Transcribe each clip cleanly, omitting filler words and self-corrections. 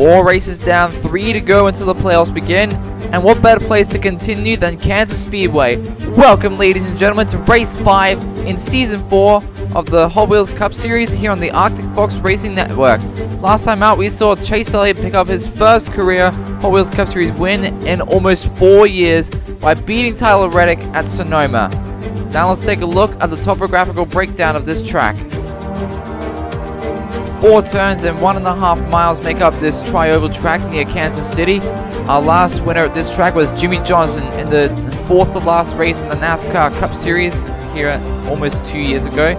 4 races down, 3 to go until the playoffs begin. And what better place to continue than Kansas Speedway? Welcome, ladies and gentlemen, to race 5 in season 4 of the Hot Wheels Cup Series here on the Arctic Fox Racing Network. Last time out, we saw Chase Elliott pick up his first career Hot Wheels Cup Series win in almost 4 years by beating Tyler Reddick at Sonoma. Now let's take a look at the topographical breakdown of this track. 4 turns and 1.5 miles make up this tri-oval track near Kansas City. Our last winner at this track was Jimmy Johnson in the 4th to last race in the NASCAR Cup Series here almost 2 years ago.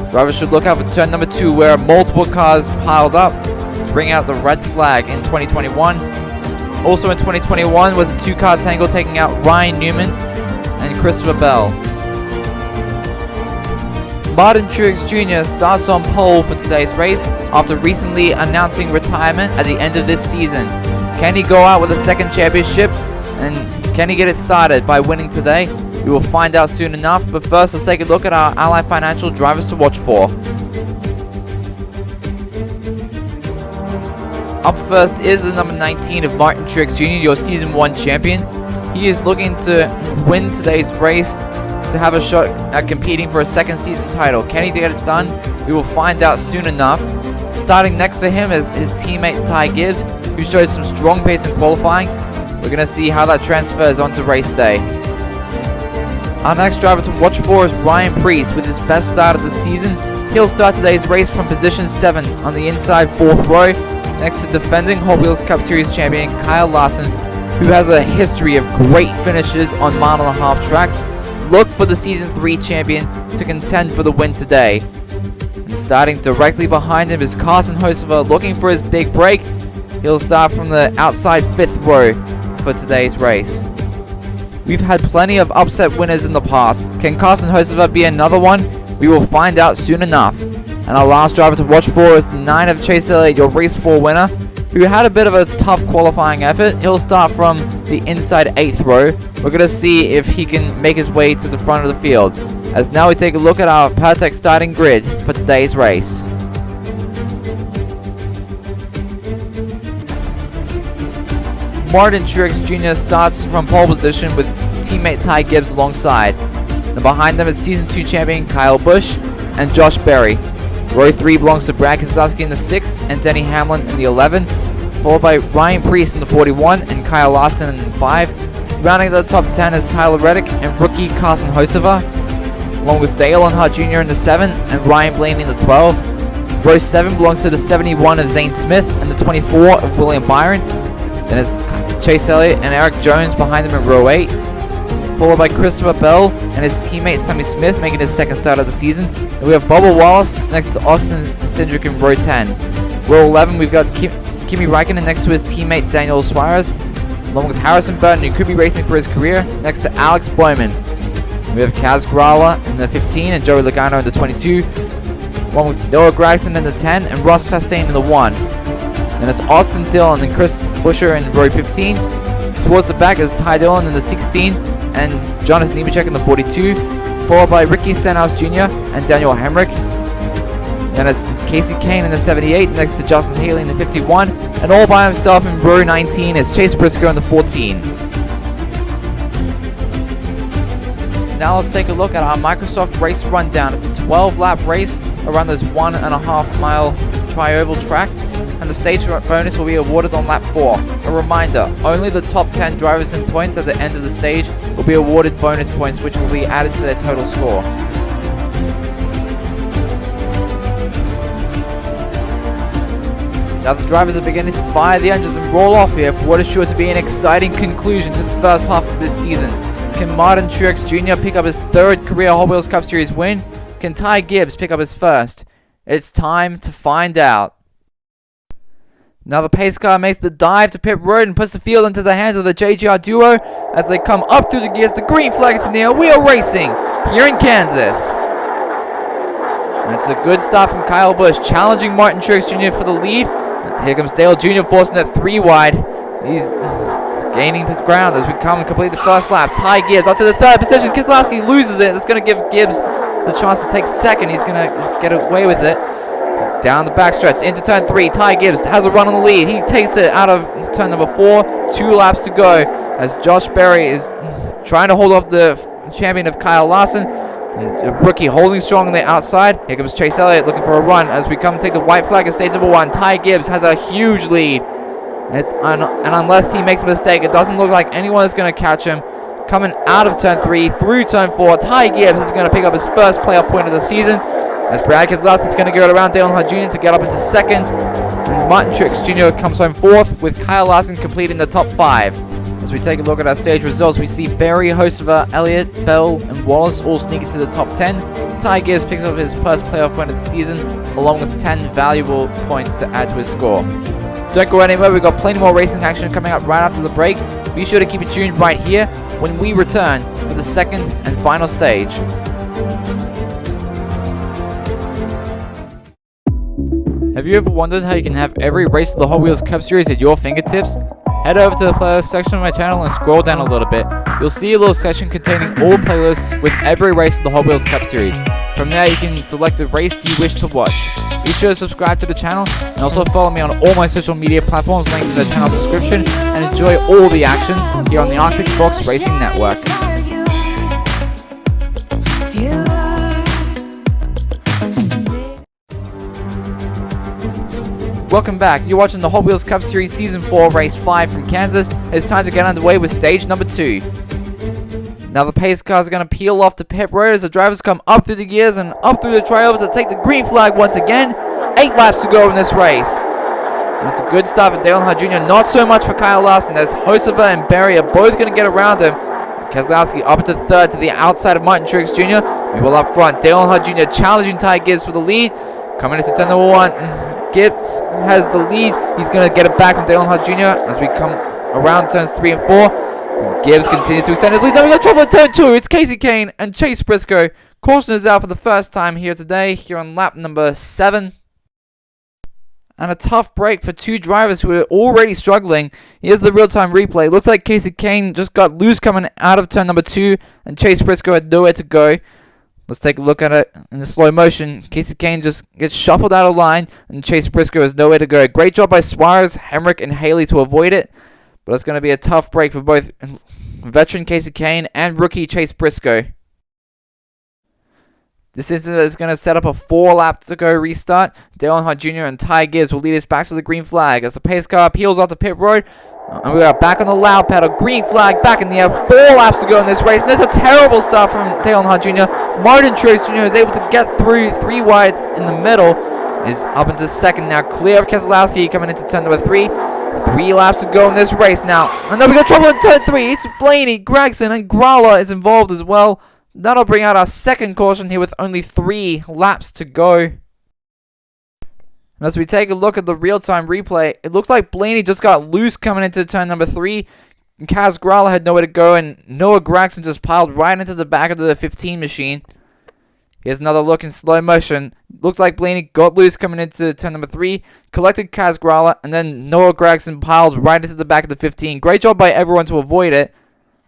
Drivers should look out for turn number 2, where multiple cars piled up to bring out the red flag in 2021. Also in 2021 was a 2-car tangle taking out Ryan Newman and Christopher Bell. Martin Truex Jr. starts on pole for today's race after recently announcing retirement at the end of this season. Can he go out with a second championship, and can he get it started by winning today? We will find out soon enough, but first let's take a look at our Ally Financial drivers to watch for. Up first is the number 19 of Martin Truex Jr., your Season 1 champion. He is looking to win today's race to have a shot at competing for a second season title. Can he get it done? We will find out soon enough. Starting next to him is his teammate Ty Gibbs, who showed some strong pace in qualifying. We're going to see how that transfers onto race day. Our next driver to watch for is Ryan Preece with his best start of the season. He'll start today's race from position 7 on the inside 4th row, next to defending Hot Wheels Cup Series champion Kyle Larson, who has a history of great finishes on 1.5 tracks. Look for the Season 3 champion to contend for the win today. And starting directly behind him is Carson Hocevar looking for his big break. He'll start from the outside 5th row for today's race. We've had plenty of upset winners in the past. Can Carson Hocevar be another one? We will find out soon enough. And our last driver to watch for is 9 of Chase Elliott, your race 4 winner, who had a bit of a tough qualifying effort. He'll start from the inside 8th row. We're going to see if he can make his way to the front of the field. As now we take a look at our Patek starting grid for today's race. Martin Truex Jr. starts from pole position with teammate Ty Gibbs alongside. And behind them is Season 2 champion Kyle Busch and Josh Berry. Row 3 belongs to Brad Keselowski in the 6th and Denny Hamlin in the 11th, followed by Ryan Preece in the 41 and Kyle Larson in the 5. Rounding the top 10 is Tyler Reddick and rookie Carson Hocevar, along with Dale Earnhardt Jr. in the 7 and Ryan Blaney in the 12. Row 7 belongs to the 71 of Zane Smith and the 24 of William Byron. Then is Chase Elliott and Eric Jones behind them in row 8, followed by Christopher Bell and his teammate Sammy Smith making his second start of the season. And we have Bubba Wallace next to Austin Cindric in row 10. Row 11 we've got Kimi Räikkönen next to his teammate Daniel Suarez, along with Harrison Burton, who could be racing for his career, next to Alex Bowman. We have Kaz Grala in the 15 and Joey Logano in the 22, along with Noah Gragson in the 10 and Ross Chastain in the 1. Then it's Austin Dillon and Chris Buescher in row 15. Towards the back is Ty Dillon in the 16 and Jonas Nemechek in the 42, followed by Ricky Stenhouse Jr. and Daniel Hemrick. Then it's Casey Kane in the 78 next to Justin Haley in the 51, and all by himself in row 19 is Chase Briscoe in the 14. Now let's take a look at our Microsoft race rundown. It's a 12-lap race around this 1.5 mile tri-oval track, and the stage bonus will be awarded on lap 4. A reminder, only the top 10 drivers in points at the end of the stage will be awarded bonus points, which will be added to their total score. Now the drivers are beginning to fire the engines and roll off here for what is sure to be an exciting conclusion to the first half of this season. Can Martin Truex Jr. pick up his 3rd career Hot Wheels Cup Series win? Can Ty Gibbs pick up his 1st? It's time to find out. Now the pace car makes the dive to pit road and puts the field into the hands of the JGR duo as they come up through the gears. The green flag is in the air. We are racing here in Kansas. And it's a good start from Kyle Busch, challenging Martin Truex Jr. for the lead. Here comes Dale Jr. forcing it 3 wide. He's gaining his ground as we come and complete the first lap. Ty Gibbs up to the 3rd position. Keselowski loses it. That's going to give Gibbs the chance to take 2nd. He's going to get away with it. Down the backstretch into turn 3. Ty Gibbs has a run on the lead. He takes it out of turn number 4. 2 laps to go as Josh Berry is trying to hold off the champion of Kyle Larson. Rookie holding strong on the outside. Here comes Chase Elliott looking for a run as we come take the white flag at stage number 1. Ty Gibbs has a huge lead. And unless he makes a mistake, it doesn't look like anyone is going to catch him. Coming out of turn 3 through turn 4, Ty Gibbs is going to pick up his first playoff point of the season. As Brad Keselowski is going to go around Dale Earnhardt Jr. to get up into second. And Martin Truex Jr. comes home fourth, with Kyle Larson completing the top 5. As we take a look at our stage results, we see Berry, Hocevar, Elliott, Bell, and Wallace all sneak into the top 10. Ty Gibbs picks up his first playoff point of the season, along with 10 valuable points to add to his score. Don't go anywhere, we've got plenty more racing action coming up right after the break. Be sure to keep it tuned right here when we return for the second and final stage. Have you ever wondered how you can have every race of the Hot Wheels Cup Series at your fingertips? Head over to the playlist section of my channel and scroll down a little bit. You'll see a little section containing all playlists with every race of the Hot Wheels Cup Series. From there you can select the race you wish to watch. Be sure to subscribe to the channel and also follow me on all my social media platforms linked in the channel's description, and enjoy all the action here on the Arctic Fox Racing Network. Welcome back. You're watching the Hot Wheels Cup Series Season 4 Race 5 from Kansas. It's time to get underway with stage number 2. Now the pace cars are going to peel off the pit road as the drivers come up through the gears and up through the trailers to take the green flag once again. 8 laps to go in this race. And it's a good start for Dale Earnhardt Jr. Not so much for Kyle Larson, as Hocevar and Berry are both going to get around him. Keselowski up into third to the outside of Martin Truex Jr. Meanwhile up front, Dale Earnhardt Jr. challenging Ty Gibbs for the lead. Coming into turn number 1. Gibbs has the lead. He's going to get it back from Dale Earnhardt Jr. as we come around turns 3 and 4. Gibbs continues to extend his lead. Then we got trouble in turn 2. It's Kasey Kahne and Chase Briscoe. Caution is out for the first time here today, here on lap number 7. And a tough break for 2 drivers who are already struggling. Here's the real-time replay. Looks like Kasey Kahne just got loose coming out of turn number 2, and Chase Briscoe had nowhere to go. Let's take a look at it in the slow motion. Kasey Kahne just gets shuffled out of line, and Chase Briscoe has nowhere to go. Great job by Suarez, Hemrick, and Haley to avoid it. But it's going to be a tough break for both veteran Kasey Kahne and rookie Chase Briscoe. This incident is going to set up a 4-lap to go restart. Dale Earnhardt Jr. and Ty Gibbs will lead us back to the green flag as the pace car peels off the pit road. And we are back on the loud pedal. Green flag back in the air. 4 laps to go in this race. And there's a terrible start from Dale Earnhardt Jr. Martin Truex Jr. is able to get through 3 wide in the middle. Is up into second now. Clear of Keselowski coming into turn number 3. 3 laps to go in this race now. And then we got trouble in turn 3. It's Blaney, Gregson, and Gralla is involved as well. That'll bring out our second caution here with only 3 laps to go. And as we take a look at the real-time replay, it looks like Blaney just got loose coming into turn number 3. And Kaz Gralla had nowhere to go, and Noah Gragson just piled right into the back of the 15 machine. Here's another look in slow motion. Looks like Blaney got loose coming into turn number 3, collected Kaz Gralla, and then Noah Gragson piled right into the back of the 15. Great job by everyone to avoid it,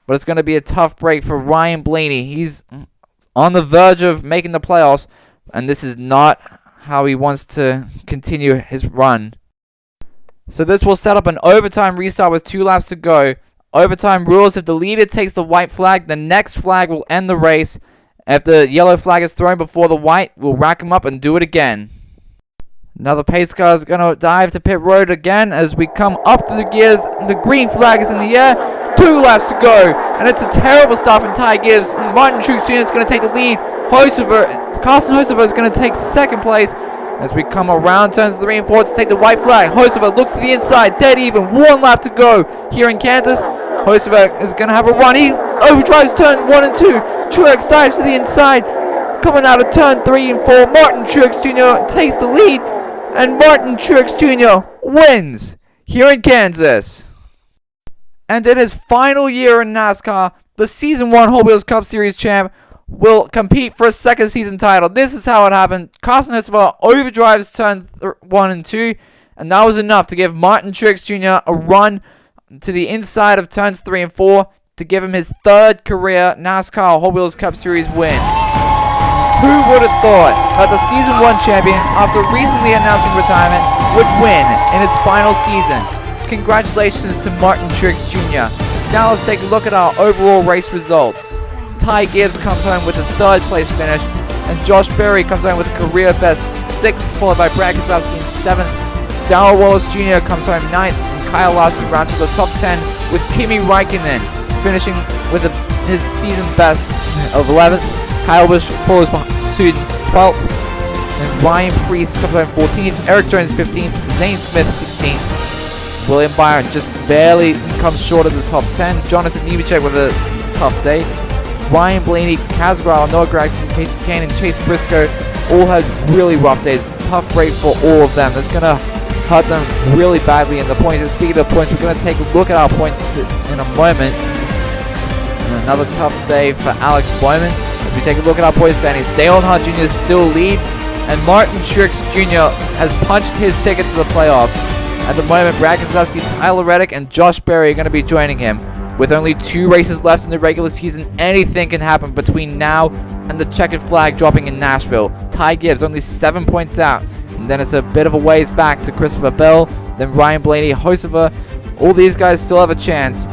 but it's going to be a tough break for Ryan Blaney. He's on the verge of making the playoffs, and this is not how he wants to continue his run. So this will set up an overtime restart with 2 laps to go. Overtime rules: if the leader takes the white flag, the next flag will end the race. If the yellow flag is thrown before the white, we'll rack him up and do it again. Now the pace car is going to dive to pit road again as we come up through the gears. The green flag is in the air. 2 laps to go, and it's a terrible start from Ty Gibbs. Martin Truex Jr. is going to take the lead. Carson Hocevar is going to take second place as we come around turns 3 and 4 to take the white flag. Hocevar looks to the inside, dead even. 1 lap to go here in Kansas. Hocevar is going to have a run. He overdrives turn 1 and 2. Truex dives to the inside. Coming out of turn 3 and 4, Martin Truex Jr. takes the lead, and Martin Truex Jr. wins here in Kansas. And in his final year in NASCAR, the Season 1 Hot Wheels Cup Series champ will compete for a second season title. This is how it happened. Carson Hocevar overdrives turn 1 and 2, and that was enough to give Martin Truex Jr. a run to the inside of turns 3 and 4 to give him his 3rd career NASCAR Hot Wheels Cup Series win. Who would have thought that the Season 1 champion, after recently announcing retirement, would win in his final season? Congratulations to Martin Truex Jr. Now let's take a look at our overall race results. Ty Gibbs comes home with a 3rd place finish, and Josh Berry comes home with a career best 6th, followed by Brad Keselowski in 7th. Darrell Wallace Jr. comes home 9th, and Kyle Larson rounds to the top 10, with Kimi Räikkönen finishing with his season best of 11th. Kyle Busch follows suit in 12th, and Ryan Preece comes home 14th, Eric Jones 15th, Zane Smith 16th. William Byron just barely comes short of the top 10. Jonathan Nemechek with a tough day. Ryan Blaney, Kaz Grala, Noah Gragson, Casey Kane, and Chase Briscoe all had really rough days. Tough break for all of them. That's going to hurt them really badly in the points. And speaking of the points, we're going to take a look at our points in a moment. And another tough day for Alex Bowman. As we take a look at our points standings, Dale Earnhardt Jr. still leads, and Martin Truex Jr. has punched his ticket to the playoffs. At the moment, Brad Keselowski, Tyler Reddick, and Josh Berry are going to be joining him. With only 2 races left in the regular season, anything can happen between now and the checkered flag dropping in Nashville. Ty Gibbs only 7 points out, and then it's a bit of a ways back to Christopher Bell, then Ryan Blaney, Hocevar. All these guys still have a chance.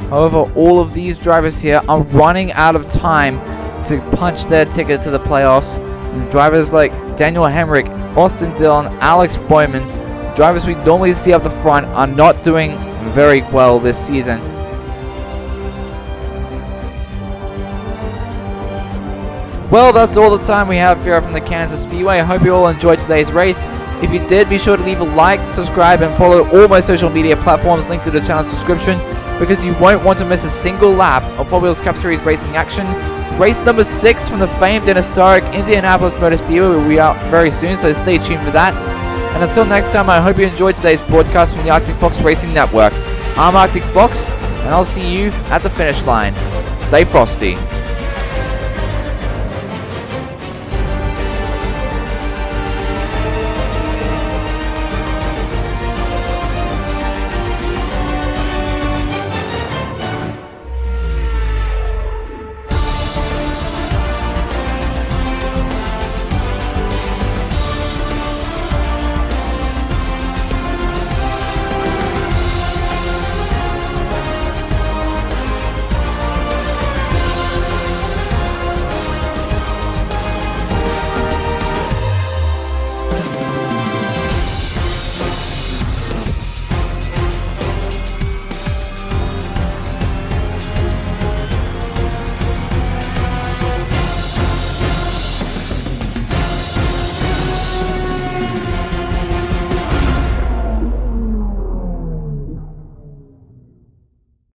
However, all of these drivers here are running out of time to punch their ticket to the playoffs. And drivers like Daniel Hemrick, Austin Dillon, Alex Bowman, drivers we normally see up the front, are not doing very well this season. Well, that's all the time we have here from the Kansas Speedway. I hope you all enjoyed today's race. If you did, be sure to leave a like, subscribe, and follow all my social media platforms linked to the channel's description, because you won't want to miss a single lap of Hot Wheels Cup Series racing action. Race number 6 from the famed and historic Indianapolis Motor Speedway will be out very soon, so stay tuned for that. And until next time, I hope you enjoyed today's broadcast from the Arctic Fox Racing Network. I'm Arctic Fox, and I'll see you at the finish line. Stay frosty.